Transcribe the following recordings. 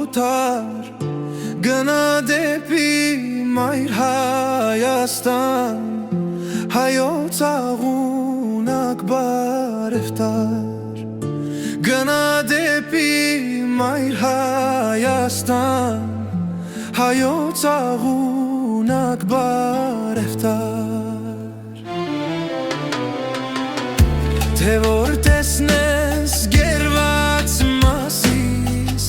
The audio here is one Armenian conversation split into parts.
դուտար Գնա դեպի մայր Հայաստան Հայոց աղունակ բարևտար Գնա դեպի մայր Հայաստան Հայոց աղունակ բարևտար Թե որ տեսնես գերված մասիս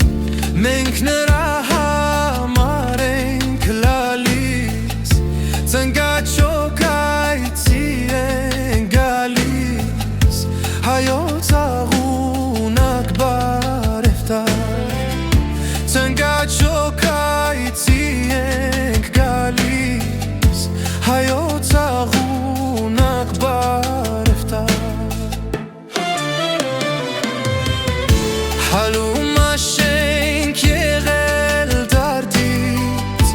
Մենք նրա համար ենք լալիս Ծնկաչոք այցի ենք գալիս Հայոց աղունակ բարևտար Ծնկաչոք այցի ենք գալիս Հայոց աղունակ բարևտար Հալում աշենք եղել դարդից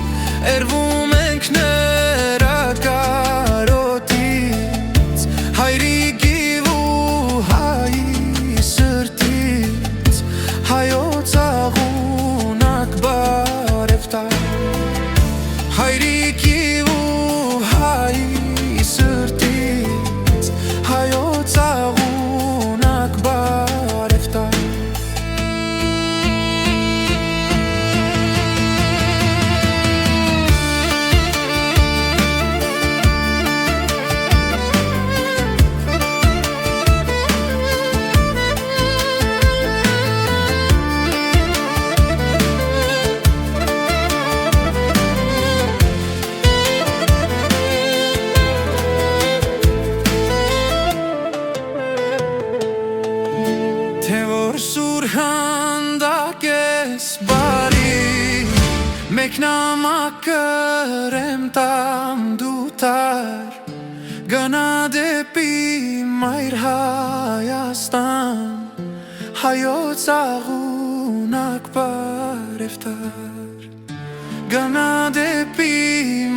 Էրվում ենք նրա կարոտից Հայրիկի ու հայի սրտից Հայոց աղունակ բարևտար Հայրիկի ու հայի սրտից Հայոց աղունակ բարևտար Թե որ սուր հանդակ ես բարի Մեկ նամակրեմ տամ դուտար Գնա դեպի մայր Հայաստան Հայոց աղունակ բարևտար Գնա դեպի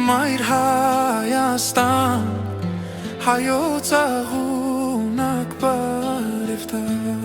մայր Հայաստան Հայոց աղունակ բարևտար